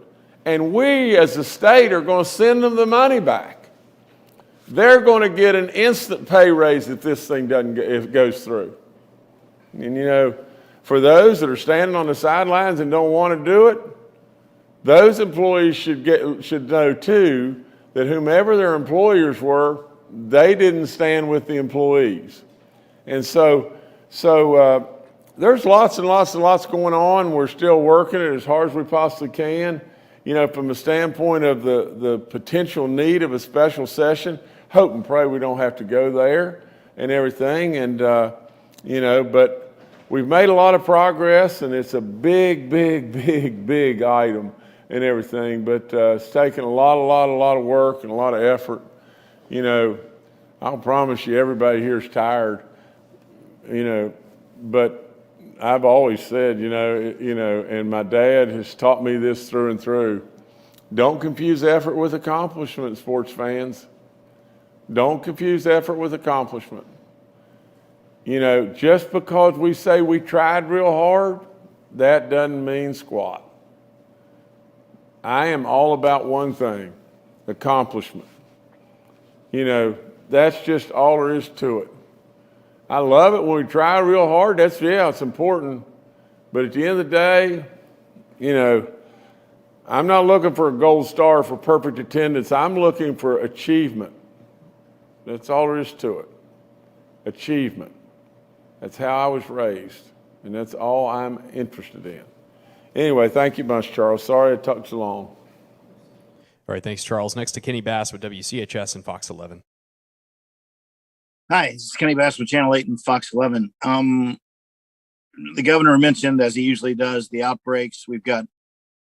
Speaker 1: And we as a state are going to send them the money back. They're going to get an instant pay raise if this thing if it goes through. And for those that are standing on the sidelines and don't want to do it, those employees should know too that whomever their employers were, they didn't stand with the employees. And so there's lots and lots and lots going on. We're still working it as hard as we possibly can. From the standpoint of the potential need of a special session, hope and pray we don't have to go there and everything. And, but we've made a lot of progress, and it's a big, big, big, big item and everything. But it's taken a lot of work and a lot of effort. I'll promise you everybody here is tired, but I've always said, and my dad has taught me this through and through. Don't confuse effort with accomplishment, sports fans. Don't confuse effort with accomplishment. Just because we say we tried real hard, that doesn't mean squat. I am all about one thing, accomplishment. That's just all there is to it. I love it when we try real hard. It's important. But at the end of the day, I'm not looking for a gold star for perfect attendance. I'm looking for achievement. That's all there is to it. Achievement. That's how I was raised. And that's all I'm interested in. Anyway, thank you much, Charles. Sorry I talked so long.
Speaker 2: All right, thanks, Charles. Next to Kenny Bass with WCHS and Fox 11.
Speaker 8: Hi, this is Kenny Bass with Channel 8 and Fox 11. The governor mentioned, as he usually does, the outbreaks. We've got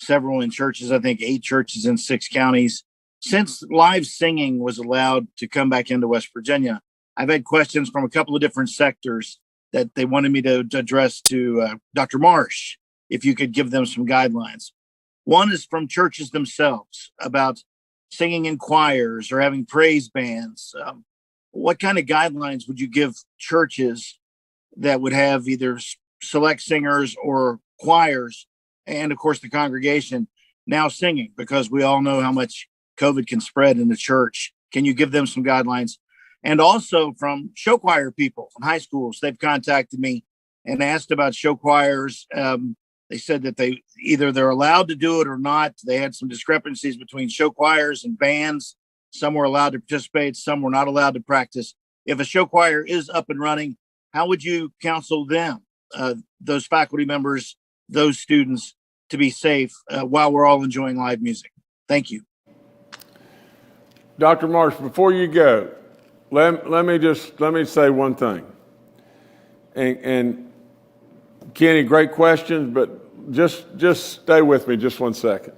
Speaker 8: several in churches, I think 8 churches in 6 counties. Since live singing was allowed to come back into West Virginia, I've had questions from a couple of different sectors that they wanted me to address to Dr. Marsh, if you could give them some guidelines. One is from churches themselves about singing in choirs or having praise bands. What kind of guidelines would you give churches that would have either select singers or choirs, and of course the congregation now singing, because we all know how much COVID can spread in the church? Can you give them some guidelines? And also from show choir people in high schools, they've contacted me and asked about show choirs. They said that they're allowed to do it or not. They had some discrepancies between show choirs and bands. Some were allowed to participate, some were not allowed to practice. If a show choir is up and running, how would you counsel them, those faculty members, those students, to be safe while we're all enjoying live music? Thank you.
Speaker 1: Dr. Marsh, before you go, let me say one thing. And Kenny, great questions, but just stay with me just one second.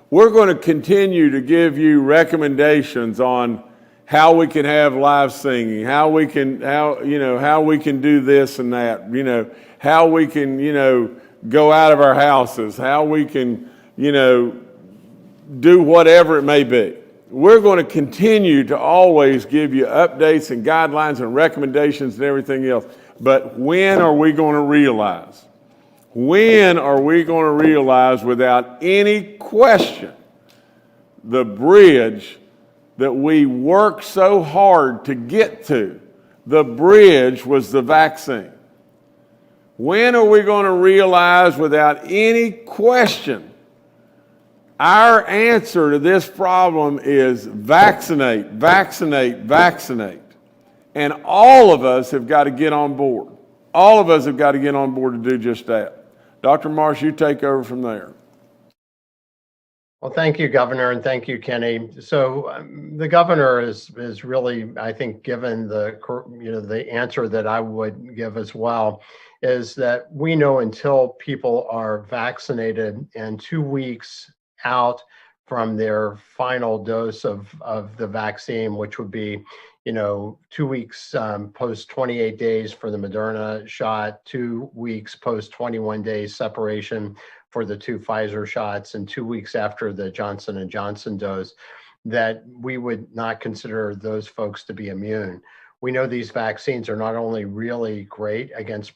Speaker 1: We're going to continue to give you recommendations on how we can have live singing, how we can do this and that, how we can, go out of our houses, how we can, do whatever it may be. We're going to continue to always give you updates and guidelines and recommendations and everything else. But when are we going to realize? When are we going to realize without any question the bridge that we worked so hard to get to? The bridge was the vaccine. When are we going to realize without any question our answer to this problem is vaccinate, vaccinate, vaccinate? And all of us have got to get on board. All of us have got to get on board to do just that. Dr. Marsh, you take over from there.
Speaker 3: Well, thank you, Governor, and thank you, Kenny. So the governor is really, I think, given the answer that I would give as well, is that we know until people are vaccinated and 2 weeks out from their final dose of the vaccine, which would be 2 weeks post 28 days for the Moderna shot, 2 weeks post 21 days separation for the 2 Pfizer shots, and 2 weeks after the Johnson & Johnson dose, that we would not consider those folks to be immune. We know these vaccines are not only really great against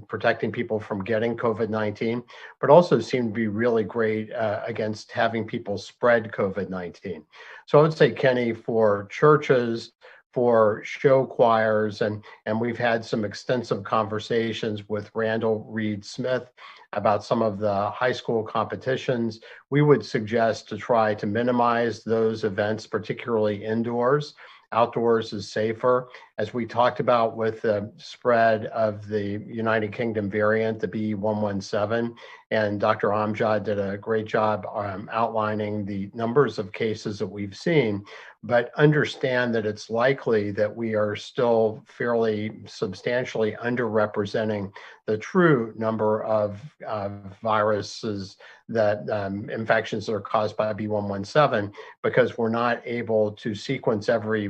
Speaker 3: protecting people from getting COVID-19, but also seem to be really great against having people spread COVID-19. So I would say, Kenny, for churches, for show choirs, and we've had some extensive conversations with Randall Reed Smith about some of the high school competitions. We would suggest to try to minimize those events, particularly indoors. Outdoors is safer. As we talked about with the spread of the United Kingdom variant, the B.1.1.7, and Dr. Amjad did a great job outlining the numbers of cases that we've seen, but understand that it's likely that we are still fairly substantially underrepresenting the true number of viruses that infections that are caused by B.1.1.7, because we're not able to sequence every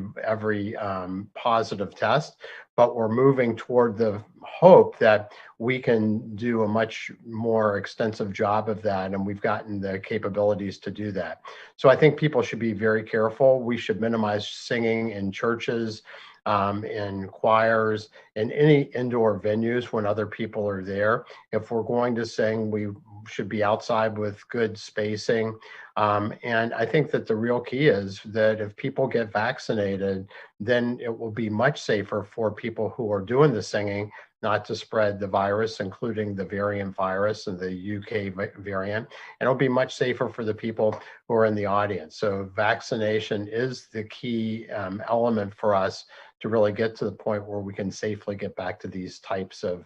Speaker 3: positive positive test, but we're moving toward the hope that we can do a much more extensive job of that, and we've gotten the capabilities to do that. So I think people should be very careful. We should minimize singing in churches, in choirs, in any indoor venues when other people are there. If we're going to sing, we should be outside with good spacing. And I think that the real key is that if people get vaccinated, then it will be much safer for people who are doing the singing not to spread the virus, including the variant virus and the UK variant. And it'll be much safer for the people who are in the audience. So vaccination is the key element for us to really get to the point where we can safely get back to these types of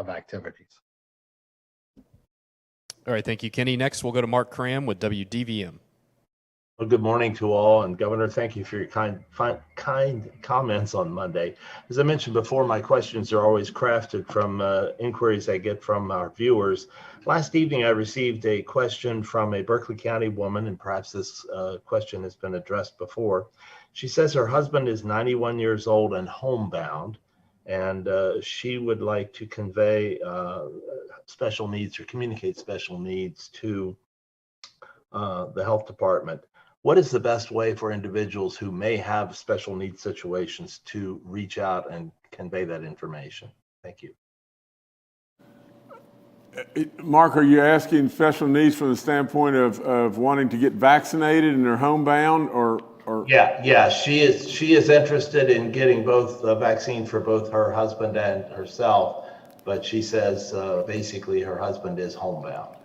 Speaker 3: activities.
Speaker 2: All right, thank you, Kenny. Next, we'll go to Mark Cram with WDVM.
Speaker 9: Well, good morning to all, and Governor, thank you for your kind comments on Monday. As I mentioned before, my questions are always crafted from inquiries I get from our viewers. Last evening, I received a question from a Berkeley County woman, and perhaps this question has been addressed before. She says her husband is 91 years old and homebound, and she would like to convey special needs or communicate special needs to the health department. What is the best way for individuals who may have special needs situations to reach out and convey that information? Thank you.
Speaker 1: Mark, are you asking special needs from the standpoint of wanting to get vaccinated and they're homebound, or?
Speaker 9: Yeah, she is interested in getting both the vaccine for both her husband and herself, but she says basically her husband is homebound.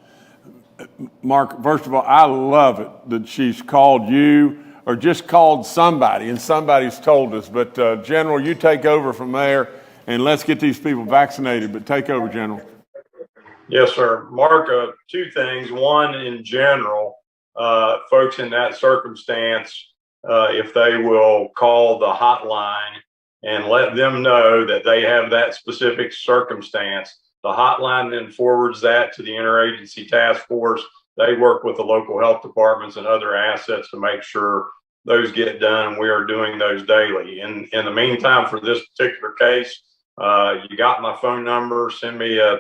Speaker 1: Mark, first of all, I love it that she's called you or just called somebody and somebody's told us. But General, you take over from there and let's get these people vaccinated. But take over, General.
Speaker 4: Yes, sir. Mark, two things. One, in general, folks in that circumstance, if they will call the hotline and let them know that they have that specific circumstance, the hotline then forwards that to the interagency task force. They work with the local health departments and other assets to make sure those get done. We are doing those daily. In the meantime, for this particular case, you got my phone number. Send me a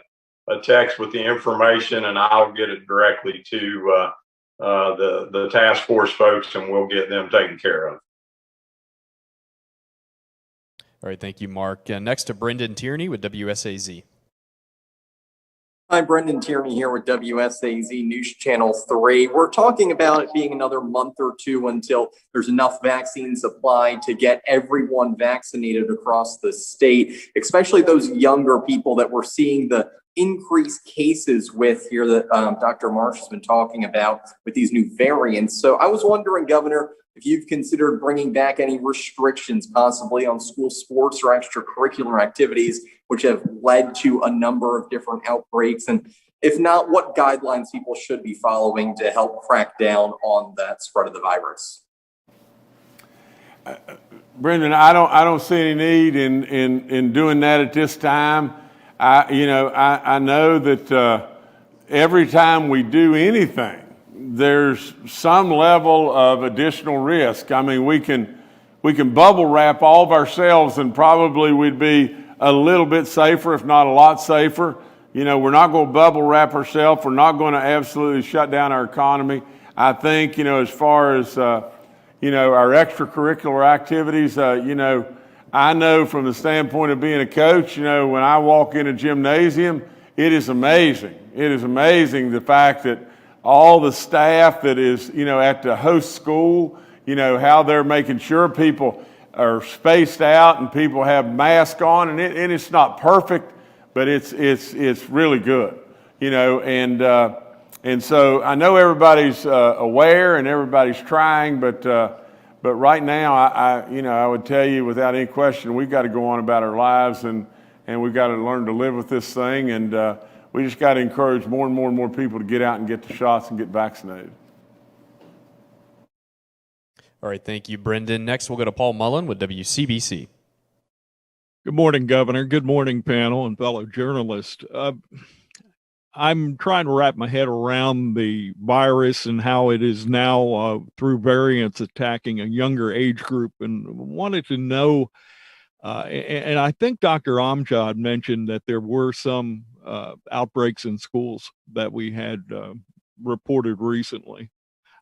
Speaker 4: text with the information, and I'll get it directly to the task force folks, and we'll get them taken care of.
Speaker 2: All right, thank you, Mark. Next to Brendan Tierney with WSAZ.
Speaker 10: Hi, Brendan Tierney here with WSAZ News Channel 3. We're talking about it being another month or two until there's enough vaccine supply to get everyone vaccinated across the state, especially those younger people that we're seeing the increased cases with here that Dr. Marsh has been talking about with these new variants. So I was wondering, Governor, if you've considered bringing back any restrictions possibly on school sports or extracurricular activities, which have led to a number of different outbreaks. And if not, what guidelines people should be following to help crack down on that spread of the virus?
Speaker 1: Brendan, I don't see any need in doing that at this time. I know that every time we do anything, there's some level of additional risk. I mean, we can bubble wrap all of ourselves and probably we'd be a little bit safer, if not a lot safer. We're not going to bubble wrap ourselves. We're not going to absolutely shut down our economy. I think, as far as, our extracurricular activities, I know from the standpoint of being a coach, when I walk in a gymnasium, it is amazing. It is amazing the fact that all the staff that is, at the host school, how they're making sure people are spaced out and people have masks on, and it's not perfect, but it's really good, and so I know everybody's aware and everybody's trying, but right now I would tell you without any question we've got to go on about our lives and we've got to learn to live with this thing, and we just got to encourage more and more and more people to get out and get the shots and get vaccinated.
Speaker 2: All right, thank you, Brendan. Next, we'll go to Paul Mullen with WCBC.
Speaker 11: Good morning, Governor. Good morning, panel and fellow journalists. I'm trying to wrap my head around the virus and how it is now through variants attacking a younger age group, and wanted to know And I think Dr. Amjad mentioned that there were some outbreaks in schools that we had reported recently.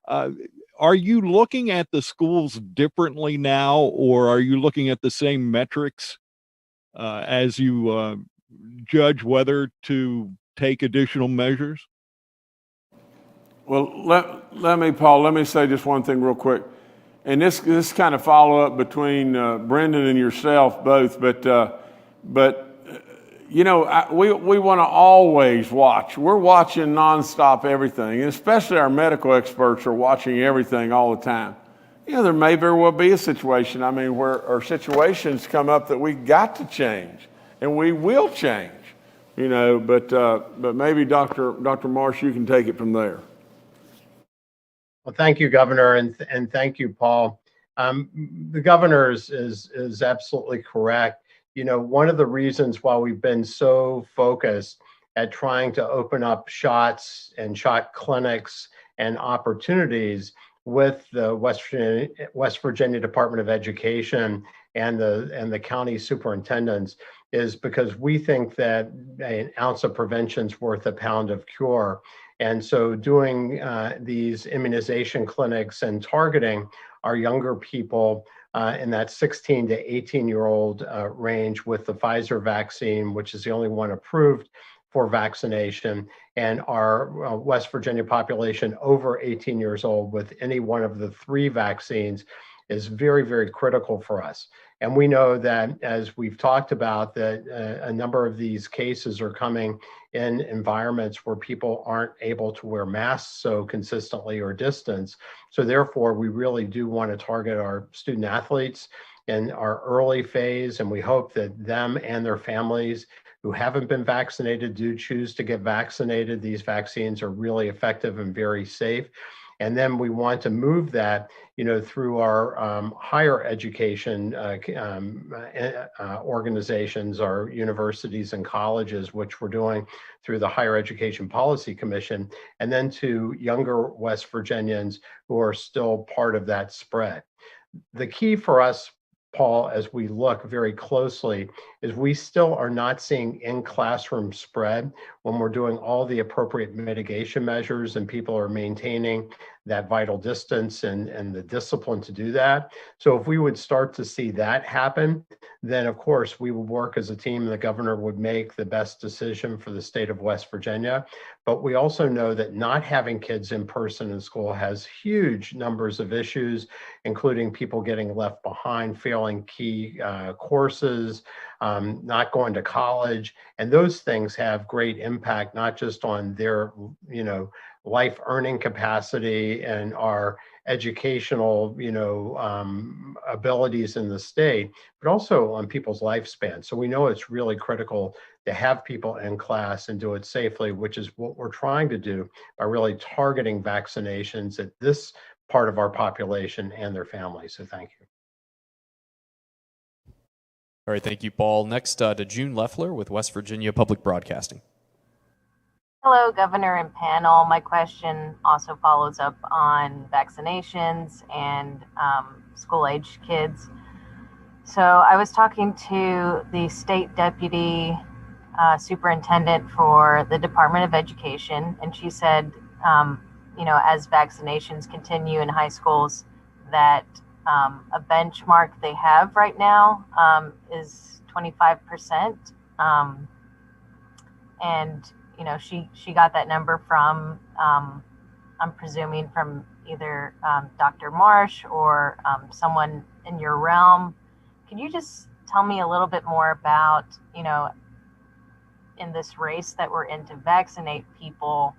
Speaker 11: Are you looking at the schools differently now, or are you looking at the same metrics as you judge whether to take additional measures?
Speaker 1: Well, let me say just one thing real quick. And this kind of follow up between Brendan and yourself both, but you know, we want to always watch. We're watching nonstop everything, and especially our medical experts are watching everything all the time. You know, there may very well be a situation, I mean, where situations come up that we got to change, and we will change, you know, but maybe Dr. Marsh, you can take it from there.
Speaker 3: Well, thank you, Governor, and thank you, Paul. The governor is absolutely correct. You know, one of the reasons why we've been so focused at trying to open up shots and shot clinics and opportunities with the West Virginia Department of Education and the county superintendents is because we think that an ounce of prevention is worth a pound of cure. And so doing these immunization clinics and targeting our younger people in that 16 to 18-year-old range with the Pfizer vaccine, which is the only one approved for vaccination, and our West Virginia population over 18 years old with any one of the 3 vaccines is very, very critical for us. And we know that, as we've talked about, that a number of these cases are coming in environments where people aren't able to wear masks so consistently or distance. So therefore, we really do want to target our student athletes in our early phase, and we hope that them and their families who haven't been vaccinated do choose to get vaccinated. These vaccines are really effective and very safe. And then we want to move that, you know, through our higher education organizations, our universities and colleges, which we're doing through the Higher Education Policy Commission, and then to younger West Virginians who are still part of that spread. The key for us, Paul, as we look very closely, is we still are not seeing in-classroom spread when we're doing all the appropriate mitigation measures and people are maintaining that vital distance and the discipline to do that. So if we would start to see that happen, then of course we would work as a team and the governor would make the best decision for the state of West Virginia. But we also know that not having kids in person in school has huge numbers of issues, including people getting left behind, failing key courses, not going to college. And those things have great impact, not just on their, you know, life earning capacity and our educational, you know, abilities in the state, but also on people's lifespan. So we know it's really critical to have people in class and do it safely, which is what we're trying to do by really targeting vaccinations at this part of our population and their families. So thank you.
Speaker 2: All right, thank you, Paul. Next to June Leffler with West Virginia Public Broadcasting.
Speaker 12: Hello, Governor and panel. My question also follows up on vaccinations and school-age kids. So I was talking to the state deputy superintendent for the Department of Education, and she said, you know, as vaccinations continue in high schools, that a benchmark they have right now is 25%. And you know, she got that number from, I'm presuming from either Dr. Marsh or someone in your realm. Could you just tell me a little bit more about, you know, in this race that we're in to vaccinate people,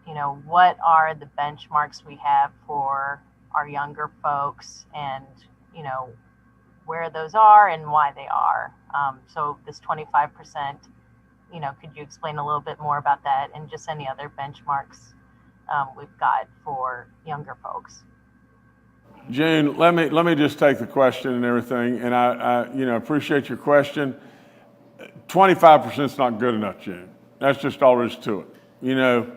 Speaker 12: you know, what are the benchmarks we have for our younger folks and, you know, where those are and why they are. So this 25%, you know, could you explain a little bit more about that and just any other benchmarks we've got for younger folks?
Speaker 1: June, let me just take the question and everything, and I you know, appreciate your question. 25% is not good enough, June. That's just all there is to it. You know,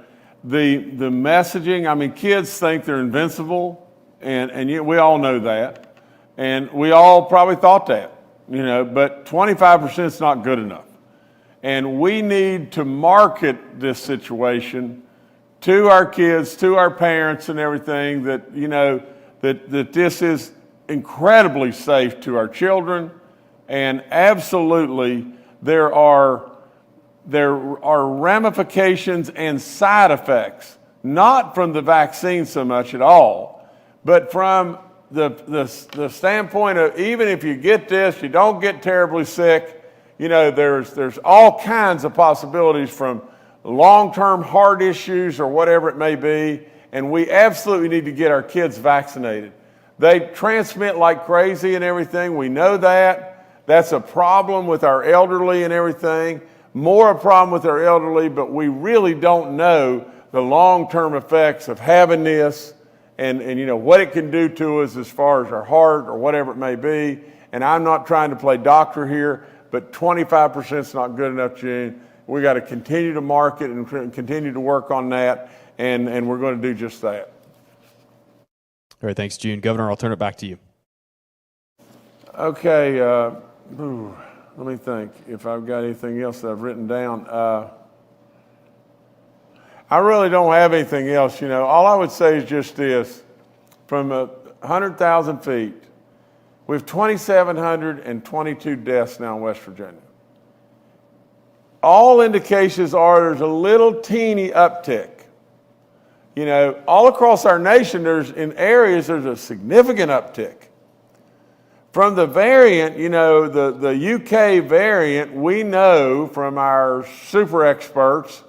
Speaker 1: the messaging. I mean, kids think they're invincible, and we all know that. And we all probably thought that, but 25% is not good enough. And we need to market this situation to our kids, to our parents and everything that, that this is incredibly safe to our children. And absolutely there are ramifications and side effects, not from the vaccine so much at all, but from the standpoint of even if you get this, you don't get terribly sick. There's all kinds of possibilities from long-term heart issues or whatever it may be, and we absolutely need to get our kids vaccinated. They transmit like crazy and everything. We know that. That's a problem with our elderly and everything. More a problem with our elderly, but we really don't know the long-term effects of having this and what it can do to us as far as our heart or whatever it may be. And I'm not trying to play doctor here, but 25% is not good enough, June. We got to continue to market and continue to work on that, and we're going to do just that.
Speaker 2: All right, thanks, June. Governor, I'll turn it back to you.
Speaker 1: Okay, let me think if I've got anything else that I've written down. I really don't have anything else. All I would say is just this. From 100,000 feet, we have 2,722 deaths now in West Virginia. All indications are there's a little teeny uptick. All across our nation, there's a significant uptick. From the variant, the UK variant, we know from our super experts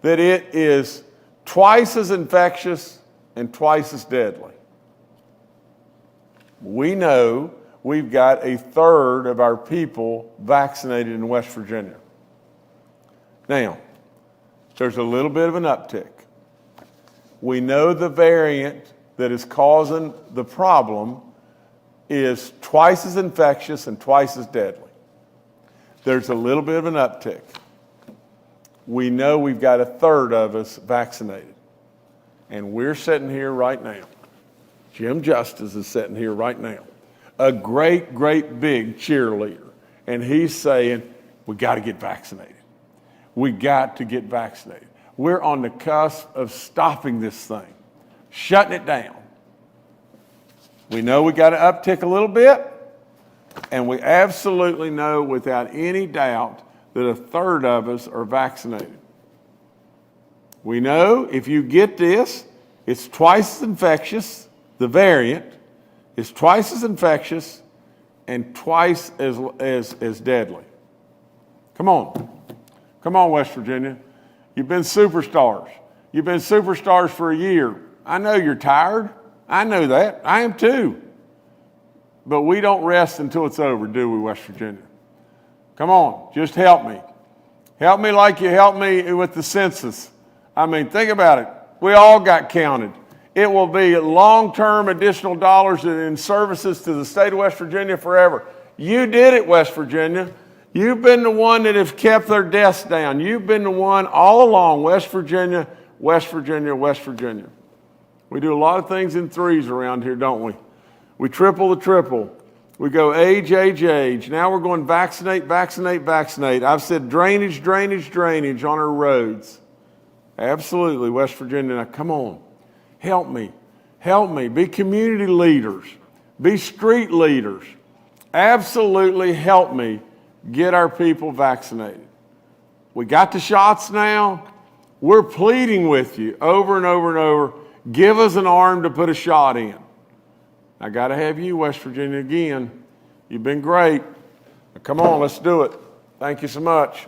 Speaker 1: that it is twice as infectious and twice as deadly. We know we've got a third of our people vaccinated in West Virginia. Now, there's a little bit of an uptick. We know the variant that is causing the problem is twice as infectious and twice as deadly. There's a little bit of an uptick. We know we've got a third of us vaccinated. And we're sitting here right now. Jim Justice is sitting here right now. A great, great big cheerleader. And he's saying, we got to get vaccinated. We got to get vaccinated. We're on the cusp of stopping this thing, shutting it down. We know we got to uptick a little bit, and we absolutely know without any doubt that a third of us are vaccinated. We know if you get this, it's twice as infectious, the variant is twice as infectious and twice as deadly. Come on, West Virginia. You've been superstars. You've been superstars for a year. I know you're tired. I know that. I am too. But we don't rest until it's over, do we, West Virginia? Come on, just help me. Help me like you helped me with the census. Think about it. We all got counted. It will be long-term additional dollars in services to the state of West Virginia forever. You did it, West Virginia. You've been the one that have kept their deaths down. You've been the one all along, West Virginia, West Virginia, West Virginia. We do a lot of things in threes around here, don't we? We triple the triple. We go age, age, age. Now we're going vaccinate, vaccinate, vaccinate. I've said drainage, drainage, drainage on our roads. Absolutely, West Virginia. Now come on. Help me. Help me. Be community leaders. Be street leaders. Absolutely help me get our people vaccinated. We got the shots now. We're pleading with you over and over and over. Give us an arm to put a shot in. I got to have you, West Virginia, again. You've been great. Now, come on, let's do it. Thank you so much.